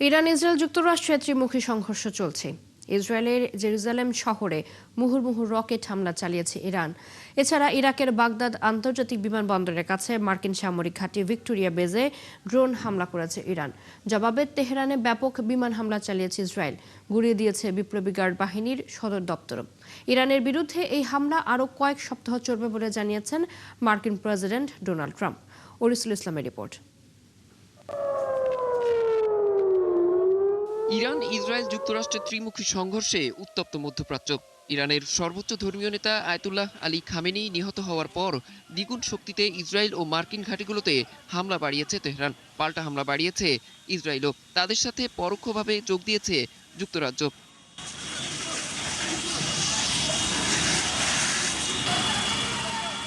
Iran Israel যুক্তরাষ্ট্রের ত্রিমুখী সংঘর্ষ চলছে। ইসরায়েলের জেরুজালেম শহরে মুহুর্মুহু রকেট হামলা চালিয়েছে ইরান। এছাড়া ইরাকের বাগদাদ আন্তর্জাতিক বিমানবন্দরের কাছে মার্কিন সামরিক ঘাঁটি ভিক্টোরিয়া বেজে ড্রোন হামলা করেছে ইরান। জবাবে তেহরানে ব্যাপক বিমান হামলা চালিয়েছে ইসরায়েল, গুঁড়িয়ে দিয়েছে বিপ্লবী গার্ড বাহিনীর সদর দপ্তর। ইরানের বিরুদ্ধে এই হামলা আরও কয়েক সপ্তাহ চলবে বলে জানিয়েছেন মার্কিন প্রেসিডেন্ট ডোনাল্ড ট্রাম্প। ওরিসুল ইসলামের রিপোর্ট। ইরান ইসরায়েল যুক্তরাষ্ট্রের ত্রিমুখী সংঘর্ষে উত্তপ্ত মধ্যপ্রাচ্য। ইরানের সর্বোচ্চ ধর্মীয় নেতা আয়াতুল্লাহ আলী খামেনি নিহত হওয়ার পর দ্বিগুণ শক্তিতে ইসরায়েল ও মার্কিন ঘাঁটিগুলোতে হামলা বাড়িয়েছে তেহরান। পাল্টা হামলা বাড়িয়েছে ইসরায়েলও। তাদের সাথে পরোক্ষভাবে যোগ দিয়েছে যুক্তরাজ্য।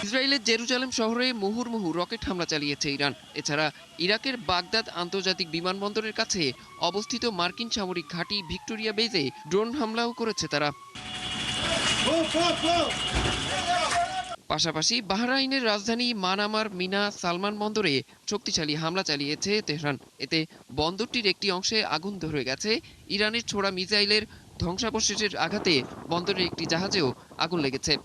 ইসরায়েলের জেরুজালেম শহরে মুহুর্মুহু রকেট হামলা চালিয়েছে ইরান। এছাড়া ইরাকের বাগদাদ আন্তর্জাতিক বিমানবন্দরের কাছে অবস্থিত মার্কিন সামরিক ঘাঁটি ভিক্টোরিয়া বেজে ড্রোন হামলাও করেছে তারা। পাশাপাশি বাহরাইনের রাজধানী মানামার মিনা সালমান বন্দরে শক্তিশালী হামলা চালিয়েছে তেহরান। এতে বন্দরটির একটি অংশে আগুন ধরে গেছে। ইরানের ছোড়া মিসাইলের ধ্বংসাবশেষের আঘাতে বন্দরের একটি জাহাজেও আগুন লেগেছে।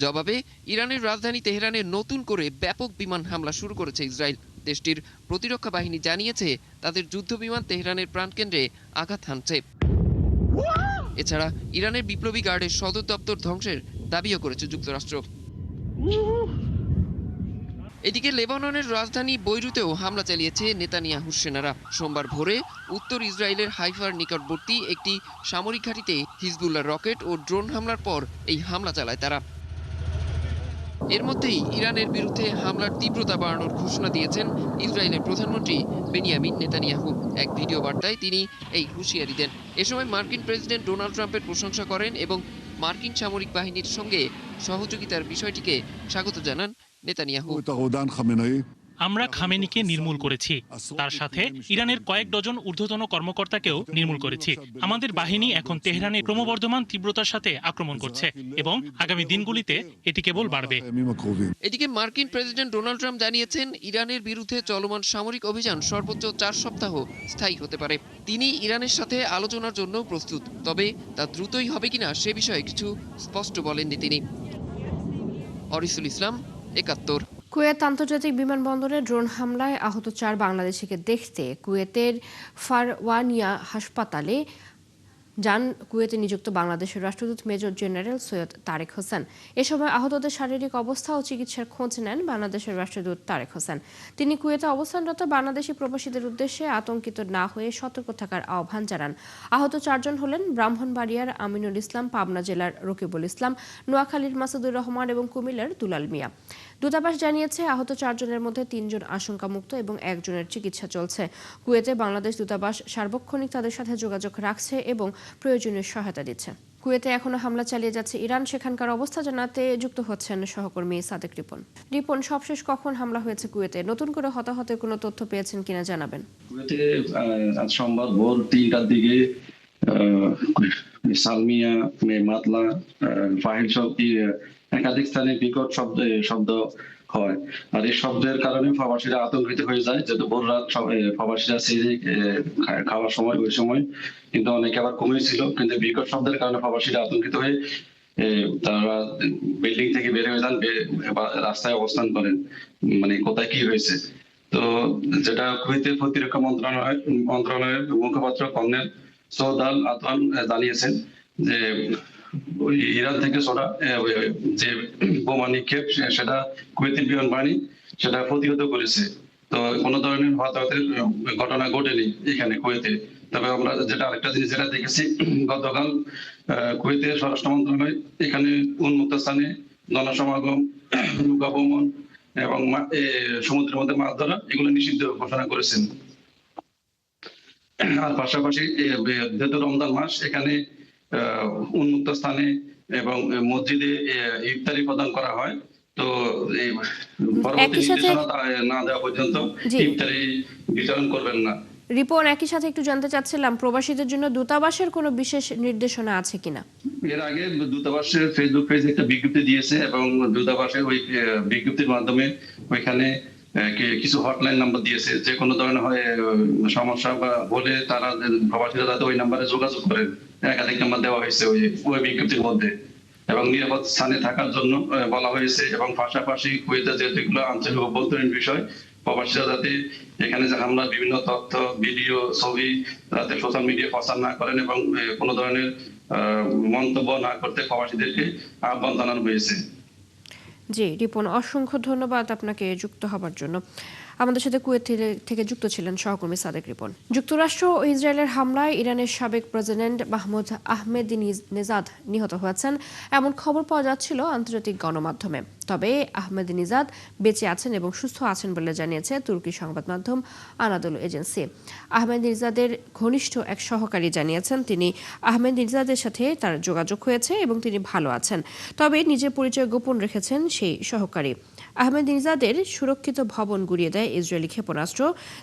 জবাবে ইরানের রাজধানী তেহরানে নতুন করে ব্যাপক বিমান হামলা শুরু করেছে ইসরায়েল। দেশটির প্রতিরক্ষা বাহিনী জানিয়েছে তাদের যুদ্ধবিমান তেহরানের প্রাণকেন্দ্রে আঘাত হানছে। এছাড়া ইরানের বিপ্লবী গার্ডের সদর দপ্তর ধ্বংসের দাবিও করেছে যুক্তরাষ্ট্র। এদিকে লেবাননের রাজধানী বৈরুতেও হামলা চালিয়েছে নেতানিয়াহুর সেনারা। সোমবার ভোরে উত্তর ইসরায়েলের হাইফার নিকটবর্তী একটি সামরিক ঘাঁটিতে হিজবুল্লাহর রকেট ও ড্রোন হামলার পর এই হামলা চালায় তারা। এর মধ্যেই ইরানের বিরুদ্ধে হামলার তীব্রতা বাড়ানোর ঘোষণা দিয়েছেন ইসরায়েলের প্রধানমন্ত্রী বেনিয়ামিন নেতানিয়াহু। এক ভিডিও বার্তায় তিনি এই হুঁশিয়ারি দেন। এ সময় মার্কিন প্রেসিডেন্ট ডোনাল্ড ট্রাম্পের প্রশংসা করেন এবং মার্কিন সামরিক বাহিনীর সঙ্গে সহযোগিতার বিষয়টিকে স্বাগত জানান নেতানিয়াহু। আমরা খামেনিকে নির্মূল করেছি, তার সাথে ইরানের কয়েক ডজন ঊর্ধ্বতন কর্মকর্তাকেও নির্মূল করেছি। আমাদের বাহিনী এখন তেহরানে ক্রমবর্ধমান তীব্রতার সাথে আক্রমণ করছে এবং আগামী দিনগুলিতে এটি কেবল বাড়বে। এদিকে মার্কিন প্রেসিডেন্ট ডোনাল্ড ট্রাম্প জানিয়েছেন ইরানের বিরুদ্ধে চলমান সামরিক অভিযান সর্বোচ্চ 4 সপ্তাহ স্থায়ী হতে পারে। তিনি ইরানের সাথে আলোচনার জন্য প্রস্তুত, তবে তা দ্রুতই হবে কিনা সে বিষয়ে কিছু স্পষ্ট বলেননি তিনি। অরিসুল ইসলাম, ৭১। কুয়েত আন্তর্জাতিক বিমানবন্দরে ড্রোন হামলায় আহত 4 বাংলাদেশিকে দেখতে কুয়েতের ফারওয়ানিয়া হাসপাতালে যান কুয়েতে নিযুক্ত বাংলাদেশের রাষ্ট্রদূত মেজর জেনারেল সৈয়দ তারেক হোসেন। এ সময় আহতদের শারীরিক অবস্থা ও চিকিৎসার খোঁজ নেন বাংলাদেশের রাষ্ট্রদূত তারেক হোসেন। তিনি কুয়েতে অবস্থানরত বাংলাদেশি প্রবাসীদের উদ্দেশ্যে আতঙ্কিত না হয়ে সতর্ক থাকার আহ্বান জানান। আহত 4 জন হলেন ব্রাহ্মণবাড়িয়ার আমিনুল ইসলাম, পাবনা জেলার রকিবুল ইসলাম, নোয়াখালীর মাসুদুর রহমান এবং কুমিল্লার দুলাল মিয়া। দূতাবাস জানিয়েছে আহত 4 জনের মধ্যে 3 জন আশঙ্কামুক্ত এবং 1 জনের চিকিৎসা চলছে। কুয়েতে বাংলাদেশ দূতাবাস সার্বক্ষণিক তাদের সাথে যোগাযোগ রাখছে এবং প্রয়োজনীয় সহায়তা দিচ্ছে। কুয়েতে এখনো হামলা চালিয়ে যাচ্ছে ইরান। সেখানকার অবস্থা জানাতে যুক্ত হচ্ছেন সহকর্মী সাদেক রিপন। রিপন, সবশেষ কখন হামলা হয়েছে কুয়েতে? নতুন করে হতাহতের কোনো তথ্য পেয়েছেন কিনা জানাবেন। কুয়েতে আজ সোমবার ভোর 3টার দিকে সালমিয়া, মাতলা, ফাহিল সব একাধিক স্থানে বিকট শব্দ হয়। আর এই শব্দের কারণে প্রবাসীরা আতঙ্কিত হয়ে যায়। যেহেতু ভোর রাত প্রবাসীরা সিঁড়ি খাওয়ার সময় ওই সময় কিন্তু অনেকে আবার কমেছিল, কিন্তু বিকট শব্দের কারণে প্রবাসীরা আতঙ্কিত হয়ে তারা বিল্ডিং থেকে বের হয়ে যান, রাস্তায় অবস্থান করেন, মানে কোথায় কি হয়েছে। তো যেটা কুয়েতের প্রতিরক্ষা মন্ত্রণালয়ের মুখপাত্র কর্নেল সৌদ আল আতওয়ান জানিয়েছেন যে ইরান থেকে ছোড়া যে বোমা নিক্ষেপ সেটা কুয়েতের বিমান বাহিনী সেটা প্রতিহত করেছে। তো কোনো ধরনের হতাহতের ঘটনা ঘটেনি এখানে কুয়েতে। তবে আমরা আরেকটা জিনিস যেটা দেখেছি, গতকাল কুয়েতের স্বরাষ্ট্র মন্ত্রণালয় এখানে উন্মুক্ত স্থানে জনসমাগম, নৌকা ভ্রমণ এবং সমুদ্রের মধ্যে মাছ ধরা এগুলো নিষিদ্ধ ঘোষণা করেছেন। আর পাশাপাশি যেহেতু রমজান মাস, এখানে উন্মুক্ত স্থানে এবং মসজিদে ইফতারি প্রদান করা হয়। তো পরবর্তী নির্দেশনা না দেওয়া পর্যন্ত ইফতারি বিতরণ করবেন না। রিপন, একই সাথে একটু জানতে চাচ্ছিলাম প্রবাসীদের জন্য দূতাবাসের কোনো বিশেষ নির্দেশনা আছে কিনা? এর আগে দূতাবাসের ফেসবুক পেজে একটা বিজ্ঞপ্তি দিয়েছে এবং দূতাবাসের ওই বিজ্ঞপ্তির মাধ্যমে ওইখানে কিছু হটলাইন নাম্বার দিয়েছে, যে কোনো ধরনের হয় সমস্যা বা হলে তারা প্রবাসীরা যাতে ওই নাম্বারে যোগাযোগ করেন। একাধিক নাম্বার দেওয়া হয়েছে ওই বিজ্ঞপ্তির মধ্যে, এবং নিরাপদ স্থানে থাকার জন্য বলা হয়েছে। এবং পাশাপাশি কুয়েতে যেগুলো আঞ্চলিক অভ্যন্তরীণ বিষয়, প্রবাসীরা যাতে এখানে যে হামলা বিভিন্ন তথ্য, ভিডিও, ছবি যাতে সোশ্যাল মিডিয়া প্রচার না করেন এবং কোনো ধরনের মন্তব্য না করতে প্রবাসীদেরকে আহ্বান জানানো হয়েছে। জি রিপন, অসংখ্য ধন্যবাদ আপনাকে যুক্ত হবার জন্য। আমাদের সাথে কুয়েত থেকে যুক্ত ছিলেন সহকর্মী সাদেক রিপন। যুক্তরাষ্ট্র ও ইসরায়েলের হামলায় ইরানের সাবেক প্রেসিডেন্ট মাহমুদ আহমেদিনেজাদ নিহত হয়েছেন এমন খবর পাওয়া যাচ্ছিল আন্তর্জাতিক গণমাধ্যমে। তবে আহমেদিনেজাদ বেঁচে আছেন এবং সুস্থ আছেন বলে জানিয়েছে তুর্কি সংবাদ মাধ্যম আনাদোলু এজেন্সি। আহমেদিনেজাদের ঘনিষ্ঠ এক সহকারী জানিয়েছেন তিনি আহমেদিনেজাদের সাথে তার যোগাযোগ হয়েছে এবং তিনি ভালো আছেন। তবে নিজের পরিচয় গোপন রেখেছেন সেই সহকারী। আহমেদিনেজাদের সুরক্ষিত ভবন গুড়িয়ে দেয় ইসরায়েলি ক্ষেপণাস্ত্র।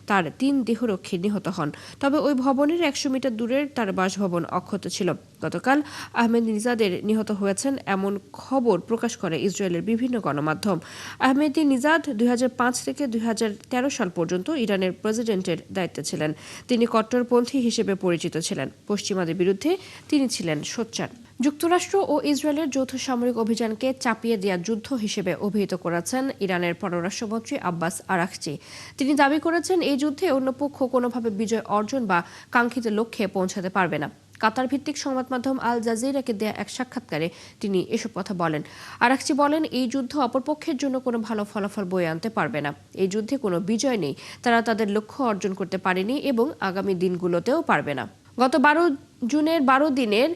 তার 3 দেহরক্ষী নিহত হন। তবে ওই ভবনের 100 মিটার দূরের তার বাসভবন অক্ষত ছিল। গতকাল আহমেদিনেজাদের নিহত হয়েছেন এমন খবর প্রকাশ করে ইসরায়েলের বিভিন্ন গণমাধ্যম। আহমেদিনেজাদ 2005 থেকে 2013 সাল পর্যন্ত ইরানের প্রেসিডেন্টের দায়িত্বে ছিলেন। তিনি কট্টরপন্থী হিসেবে পরিচিত ছিলেন। পশ্চিমাদের বিরুদ্ধে তিনি ছিলেন সোচ্চার। যুক্তরাষ্ট্র ও ইসরায়েলের যৌথ সামরিক অভিযানকে চাপিয়ে দেওয়া যুদ্ধ হিসেবে অভিহিত করেছেন ইরানের পররাষ্ট্রমন্ত্রী আব্বাস আরাকচি। তিনি দাবি করেছেন এই যুদ্ধে অন্য পক্ষ কোনোভাবে বিজয় অর্জন বা কাঙ্ক্ষিত লক্ষ্যে পৌঁছাতে পারবে না। কাতার ভিত্তিক সংবাদ মাধ্যম আল জাজিরাকে দেয়া এক সাক্ষাৎকারে তিনি এসব কথা বলেন। আরাকচি বলেন, এই যুদ্ধ অপরপক্ষের জন্য কোনো ভালো ফলাফল বয়ে আনতে পারবে না। এই যুদ্ধে কোনো বিজয় নেই। তারা তাদের লক্ষ্য অর্জন করতে পারেনি এবং আগামী দিনগুলোতেও পারবে না। গত 12 জুনের 12 দিনের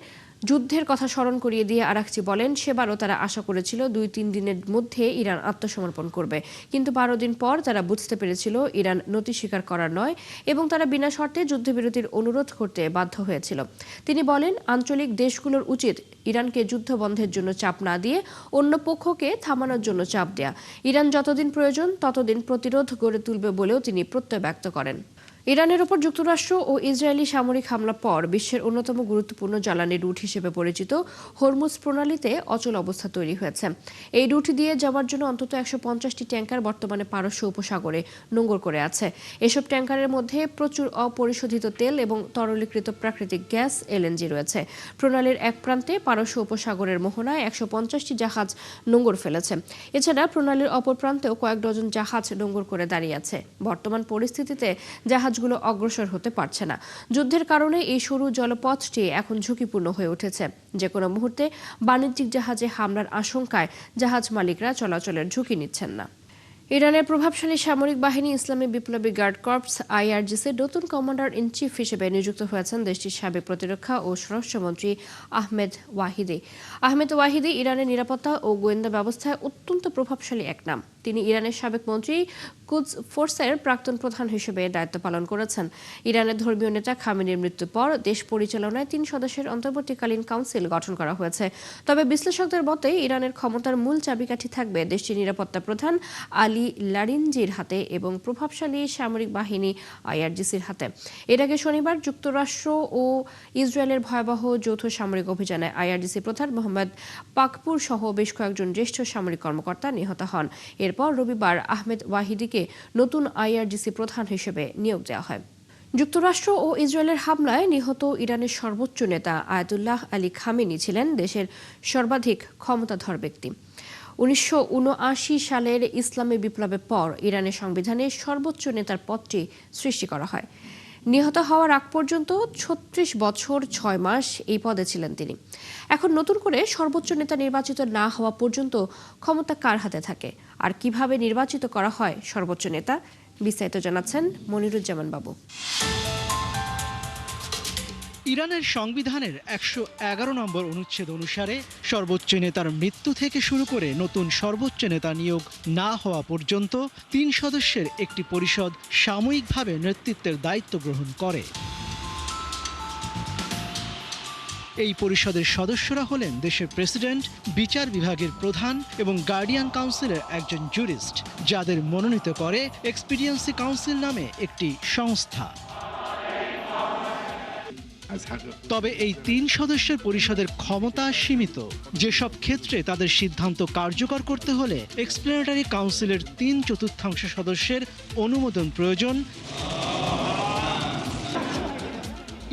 যুদ্ধের কথা স্মরণ করিয়ে দিয়ে আরাকচি বলেন, সেবারও তারা আশা করেছিল 2-3 দিনের মধ্যে ইরান আত্মসমর্পণ করবে, কিন্তু 12 দিন পর তারা বুঝতে পেরেছিল ইরান নতি স্বীকার করার নয় এবং তারা বিনা শর্তে যুদ্ধবিরতির অনুরোধ করতে বাধ্য হয়েছিল। তিনি বলেন, আঞ্চলিক দেশগুলোর উচিত ইরানকে যুদ্ধ বন্ধের জন্য চাপ না দিয়ে অন্য পক্ষকে থামানোর জন্য চাপ দেয়া। ইরান যতদিন প্রয়োজন ততদিন প্রতিরোধ গড়ে তুলবে বলেও তিনি প্রত্যয় ব্যক্ত করেন। ইরানের উপর যুক্তরাষ্ট্র ও ইসরায়েলি সামরিক হামলার পর বিশ্বের অন্যতম গুরুত্বপূর্ণ জ্বালানি রুট হিসেবে পরিচিত হরমুজ প্রণালীতে অচল অবস্থা তৈরি হয়েছে। এই রুট দিয়ে যাওয়ার জন্য অন্তত 150টি ট্যাঙ্কার বর্তমানে পারস্য উপসাগরে নোঙর করে আছে। এসব ট্যাঙ্কারের মধ্যে প্রচুর অপরিশোধিত তেল এবং তরলীকৃত প্রাকৃতিক গ্যাস এলএনজি রয়েছে। প্রণালীর এক প্রান্তে পারস্য উপসাগরের মোহনায় 150টি জাহাজ নোঙর ফেলেছে। এছাড়া প্রণালীর অপর প্রান্তেও কয়েক ডজন জাহাজ নোঙর করে দাঁড়িয়ে আছে। বর্তমান পরিস্থিতিতে জাহাজগুলো অগ্রসর হতে পারছে না। যুদ্ধের কারণে এই সরু জলপথটি এখন ঝুঁকিপূর্ণ হয়ে উঠেছে। যে কোনো মুহূর্তে বাণিজ্যিক জাহাজে হামলার আশঙ্কায় জাহাজ মালিকরা চলাচলের ঝুঁকি নিচ্ছেন না। ইরানের প্রভাবশালী সামরিক বাহিনী ইসলামী বিপ্লবী গার্ড কর্পস আইআরজিসির নতুন কমান্ডার ইন চিফ হিসেবে নিযুক্ত হয়েছেন দেশটির সাবেক প্রতিরক্ষা ও স্বরাষ্ট্রমন্ত্রী আহমেদ ওয়াহিদি। আহমেদ ওয়াহিদি ইরানের নিরাপত্তা ও গোয়েন্দা ব্যবস্থায় অত্যন্ত প্রভাবশালী এক নাম। তিনি ইরানের সাবেক মন্ত্রী কুদস ফোর্সের প্রাক্তন প্রধান হিসেবে দায়িত্ব পালন করেছেন। ইরানের ধর্মীয় নেতা খামেনির মৃত্যুর পর দেশ পরিচালনায় 3 সদস্যের অন্তর্বর্তীকালীন কাউন্সিল গঠন করা হয়েছে। তবে বিশ্লেষকদের মতে ইরানের ক্ষমতার মূল চাবিকাঠি থাকবে দেশটির নিরাপত্তা প্রধান আলী লারিনজির হাতে এবং প্রভাবশালী সামরিক বাহিনী আইআরজিসির হাতে। এর আগে শনিবার যুক্তরাষ্ট্র ও ইসরায়েলের ভয়াবহ যৌথ সামরিক অভিযানে আইআরজিসি প্রধান মোহাম্মদ পাকপুর সহ বেশ কয়েকজন জ্যেষ্ঠ সামরিক কর্মকর্তা নিহত হন। এরপর রবিবার আহমেদ ওয়াহিদিকে নতুন আইআরজিসি প্রধান হিসেবে নিয়োগ দেওয়া হয়। যুক্তরাষ্ট্র ও ইসরায়েলের হামলায় নিহত ইরানের সর্বোচ্চ নেতা আয়াতুল্লাহ আলী খামেনি ছিলেন দেশের সর্বাধিক ক্ষমতাধর ব্যক্তি। 1979 সালের ইসলামী বিপ্লবের পর ইরানের সংবিধানে সর্বোচ্চ নেতার পদটি সৃষ্টি করা হয়। নিহত হওয়ার আগ পর্যন্ত 36 বছর 6 মাস এই পদে ছিলেন তিনি। এখন নতুন করে সর্বোচ্চ নেতা নির্বাচিত না হওয়া পর্যন্ত ক্ষমতা কার হাতে থাকে আর কিভাবে নির্বাচিত করা হয় সর্বোচ্চ নেতা, বিস্তারিত জানাচ্ছেন মনিরুজ্জামান বাবু। ইরানের সংবিধানের 111 নম্বর অনুচ্ছেদ অনুসারে সর্বোচ্চ নেতার মৃত্যু থেকে শুরু করে নতুন সর্বোচ্চ নেতা নিয়োগ না হওয়া পর্যন্ত 3 সদস্যের একটি পরিষদ সাময়িকভাবে নেতৃত্বের দায়িত্ব গ্রহণ করে। এই পরিষদের সদস্যরা হলেন দেশের প্রেসিডেন্ট, বিচার বিভাগের প্রধান এবং গার্ডিয়ান কাউন্সিলের একজন জুরিস্ট, যাদের মনোনীত করে এক্সপিডিয়েন্সি কাউন্সিল নামে একটি সংস্থা। তবে এই 3 সদস্যের পরিষদের ক্ষমতা সীমিত। যেসব ক্ষেত্রে তাদের সিদ্ধান্ত কার্যকর করতে হলে এক্সপ্লেনেটরি কাউন্সিলের 3/4 সদস্যের অনুমোদন প্রয়োজন।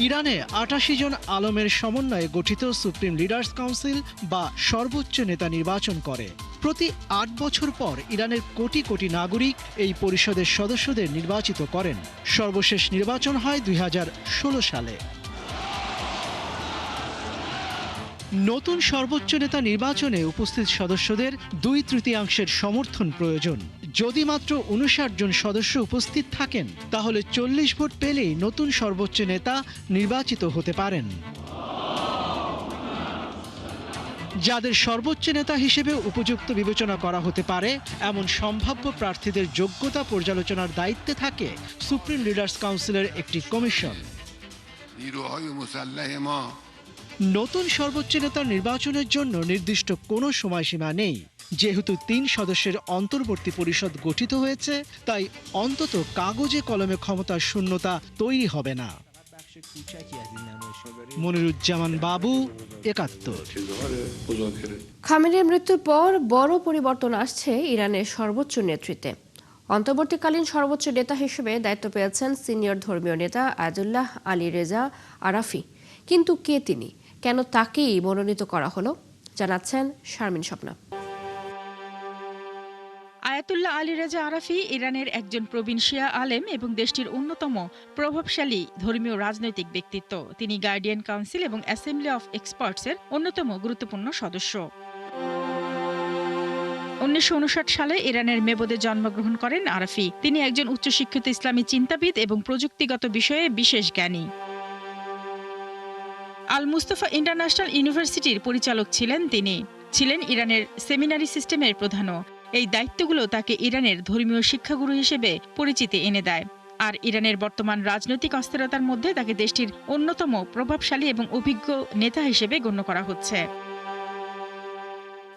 ইরানে 88 জন আলমের সমন্বয়ে গঠিত সুপ্রিম লিডার্স কাউন্সিল বা সর্বোচ্চ নেতা নির্বাচন করে। প্রতি 8 বছর পর ইরানের কোটি কোটি নাগরিক এই পরিষদের সদস্যদের নির্বাচিত করেন। সর্বশেষ নির্বাচন হয় 2016 সালে। নতুন সর্বোচ্চ নেতা নির্বাচনে উপস্থিত সদস্যদের 2/3 সমর্থন প্রয়োজন। যদি মাত্র 59 জন সদস্য উপস্থিত থাকেন তাহলে 40 ভোট পেলেই নতুন সর্বোচ্চ নেতা নির্বাচিত হতে পারেন। যাদের সর্বোচ্চ নেতা হিসেবে উপযুক্ত বিবেচনা করা হতে পারে এমন সম্ভাব্য প্রার্থীদের যোগ্যতা পর্যালোচনার দায়িত্বে থাকে সুপ্রিম লিডার্স কাউন্সিলের একটি কমিশন। নতুন সর্বোচ্চ নেতার নির্বাচনের জন্য নির্দিষ্ট কোনো সময়সীমা নেই। যেহেতু 3 সদস্যের অন্তর্বর্তী পরিষদ গঠিত হয়েছে তাই অন্তত কাগজে কলমে ক্ষমতার শূন্যতা তৈরি হবে না। মনিরুজ্জামান বাবু, ৭১। খামেনির মৃত্যুর পর বড় পরিবর্তন আসছে ইরানের সর্বোচ্চ নেতৃত্বে। অন্তর্বর্তীকালীন সর্বোচ্চ নেতা হিসেবে দায়িত্ব পেয়েছেন সিনিয়র ধর্মীয় নেতা আয়াতুল্লাহ আলী রেজা আরাফি। কিন্তু কে তিনি, কেন তাকেই মনোনীত করা হলো, জানাচ্ছেন Sharmin Swapna. Ayatollah Ali Reza Arafi ইরানের একজন প্রবীণ শিয়া আলেম এবং দেশটির অন্যতম প্রভাবশালী ধর্মীয় রাজনৈতিক ব্যক্তিত্ব। তিনি গার্ডিয়ান কাউন্সিল এবং অ্যাসেম্বলি অফ এক্সপার্টসের অন্যতম গুরুত্বপূর্ণ সদস্য। 1959 সালে ইরানের মেবদে জন্মগ্রহণ করেন আরাফি। তিনি একজন উচ্চশিক্ষিত ইসলামী চিন্তাবিদ এবং প্রযুক্তিগত বিষয়ে বিশেষ জ্ঞানী। আল মুস্তাফা ইন্টারন্যাশনাল ইউনিভার্সিটির পরিচালক ছিলেন তিনি। ছিলেন ইরানের সেমিনারি সিস্টেমের প্রধানও। এই দায়িত্বগুলো তাকে ইরানের ধর্মীয় শিক্ষাগুরু হিসেবে পরিচিতি এনে দেয়। আর ইরানের বর্তমান রাজনৈতিক অস্থিরতার মধ্যে তাকে দেশটির অন্যতম প্রভাবশালী এবং অভিজ্ঞ নেতা হিসেবে গণ্য করা হচ্ছে।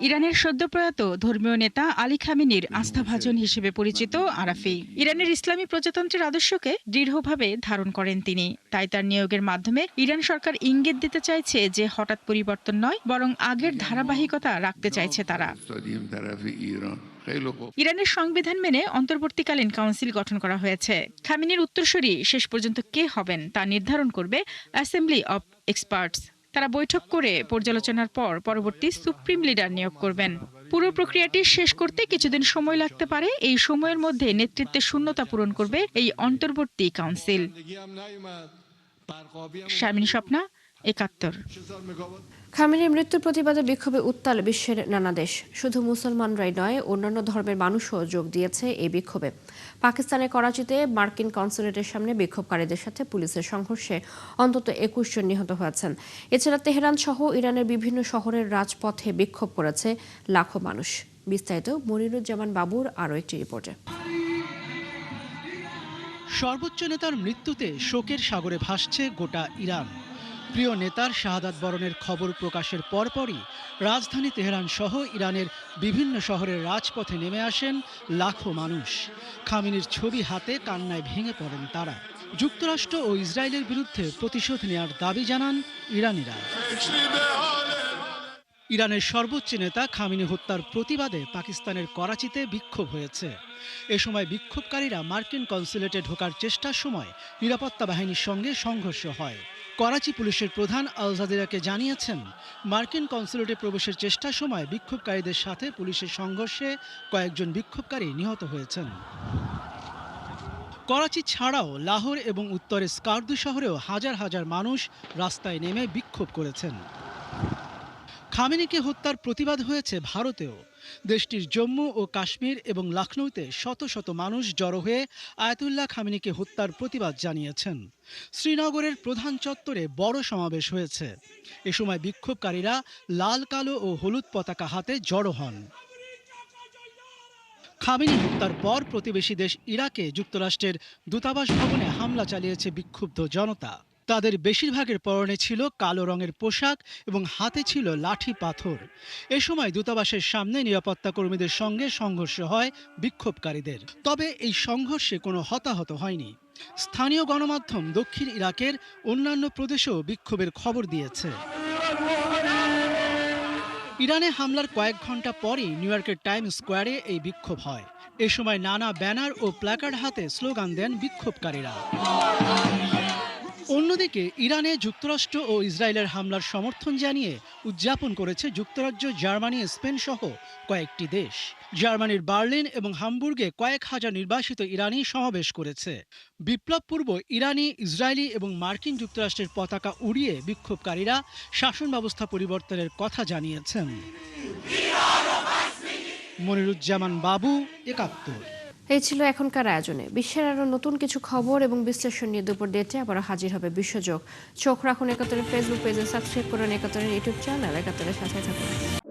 ইরানের সদ্যপ্রয়াত ধর্মীয় নেতা আলী খামেনির আস্থাভাজন হিসেবে পরিচিত আরাফি ইরানের ইসলামী প্রজাতন্ত্রের আদর্শকে দৃঢ়ভাবে ধারণ করেন তিনি। তাই তার নিয়োগের মাধ্যমে ইরান সরকার ইঙ্গিত দিতে চাইছে যে হঠাৎ পরিবর্তন নয়, বরং আগের ধারাবাহিকতা রাখতে চাইছে তারা। ইরানের সংবিধান মেনে অন্তর্বর্তীকালীন কাউন্সিল গঠন করা হয়েছে। খামেনির উত্তরসূরি শেষ পর্যন্ত কে হবেন তা নির্ধারণ করবে অ্যাসেম্বলি অব এক্সপার্টস। তারা বৈঠক করে পর্যালোচনার পর পরবর্তী সুপ্রিম লিডার নিয়োগ করবেন। পুরো প্রক্রিয়াটি শেষ করতে কিছুদিন সময় লাগতে পারে। এই সময়ের মধ্যে নেতৃত্বের শূন্যতা পূরণ করবে এই অন্তর্বর্তী কাউন্সিল। শারমিন স্বপ্না, ৭১। খামেনির মৃত্যুর প্রতিবাদে বিক্ষোভে উত্তাল বিশ্বের নানা দেশ। শুধু মুসলমানরাই নয়, অন্যান্য ধর্মের মানুষও যোগ দিয়েছে এই বিক্ষোভে। পাকিস্তানের করাচিতে মার্কিন কনসুলেটের সামনে বিক্ষোভকারীদের সাথে পুলিশের সংঘর্ষে অন্তত ২১ জন নিহত হয়েছেন। এছাড়া তেহরান সহ ইরানের বিভিন্ন শহরের রাজপথে বিক্ষোভ করেছে লাখো মানুষ। বিস্তারিত মনিরুজ্জামান বাবুর আরও একটি রিপোর্টে। সর্বোচ্চ নেতার মৃত্যুতে শোকের সাগরে ভাসছে গোটা ইরান। প্রিয় নেতার শাহাদাত বরণের খবর প্রকাশের পরপরই রাজধানী তেহরান সহ ইরানের বিভিন্ন শহরের রাজপথে নেমে আসেন লাখো মানুষ। খামেনির ছবি হাতে কান্নায় ভেঙে পড়েন তারা। যুক্তরাষ্ট্র ও ইসরায়েলের বিরুদ্ধে প্রতিশোধ নেয়ার দাবি জানান ইরানিরা। ইরানের সর্বোচ্চ নেতা খামেনি হত্যার প্রতিবাদে পাকিস্তানের করাচিতে বিক্ষোভ হয়েছে। এ সময় বিক্ষোভকারীরা মার্কিন কনসুলেটে ঢোকার চেষ্টার সময় নিরাপত্তা বাহিনীর সঙ্গে সংঘর্ষ হয়। করাচি পুলিশের প্রধান আল জাজিরাকে জানিয়েছেন, মার্কিন কনসুলেটে প্রবেশের চেষ্টার সময় বিক্ষোভকারীদের সাথে পুলিশের সংঘর্ষে কয়েকজন বিক্ষোভকারী নিহত হয়েছেন। করাচি ছাড়াও লাহোর এবং উত্তরের স্কার্দু শহরেও হাজার হাজার মানুষ রাস্তায় নেমে বিক্ষোভ করেছেন। খামেনিকে হত্যার প্রতিবাদ হয়েছে ভারতেও। দেশটির জম্মু ও কাশ্মীর এবং লখনৌতে শত শত মানুষ জড়ো হয়ে আয়াতুল্লাহ খামেনিকে হত্যার প্রতিবাদ জানিয়েছেন। শ্রীনগরের প্রধান চত্বরে বড় সমাবেশ হয়েছে। এ সময় বিক্ষোভকারীরা লাল, কালো ও হলুদ পতাকা হাতে জড়ো হন। খামেনি হত্যার পর প্রতিবেশী দেশ ইরাকে যুক্তরাষ্ট্রের দূতাবাস ভবনে হামলা চালিয়েছে বিক্ষুব্ধ জনতা। তাদের বেশিরভাগের পরনে ছিল কালো রঙের পোশাক এবং হাতে ছিল লাঠি পাথর। এ সময় দূতাবাসের সামনে নিরাপত্তা কর্মীদের সঙ্গে সংঘর্ষ হয় বিক্ষোভকারীদের। তবে এই সংঘর্ষে কোনো হতাহত হয়নি। স্থানীয় গণমাধ্যম দক্ষিণ ইরাকের অন্যান্য প্রদেশেও বিক্ষোভের খবর দিয়েছে। ইরানে হামলার কয়েক ঘন্টা পরই নিউ ইয়র্কের টাইম স্কোয়ারে এই বিক্ষোভ হয়। এ সময় নানা ব্যানার ও প্ল্যাকার্ড হাতে স্লোগান দেন বিক্ষোভকারীরা। অন্যদিকে ইরানে যুক্তরাষ্ট্র ও ইসরায়েলের হামলার সমর্থন জানিয়ে উদযাপন করেছে যুক্তরাজ্য, জার্মানি, স্পেন সহ কয়েকটি দেশ। জার্মানির বার্লিন এবং হামবুর্গে কয়েক হাজার নির্বাসিত ইরানি সমাবেশ করেছে। বিপ্লবপূর্ব ইরানি, ইসরায়েলি এবং মার্কিন যুক্তরাষ্ট্রের পতাকা উড়িয়ে বিক্ষোভকারীরা শাসন ব্যবস্থা পরিবর্তনের কথা জানিয়েছেন। মনিরুজ্জামান বাবু, ৭১। এই ছিল এখনকার আয়োজনে। বিশ্বের আরো নতুন কিছু খবর এবং বিশ্লেষণ নিয়ে দুপুর ১:৩০ আবার হাজির হবে বিশ্বযোগ। চোখ রাখুন ৭১ ফেসবুক পেজে, সাবস্ক্রাইব করুন ৭১ ইউটিউব চ্যানেল, ৭১ সাথে থাকুন।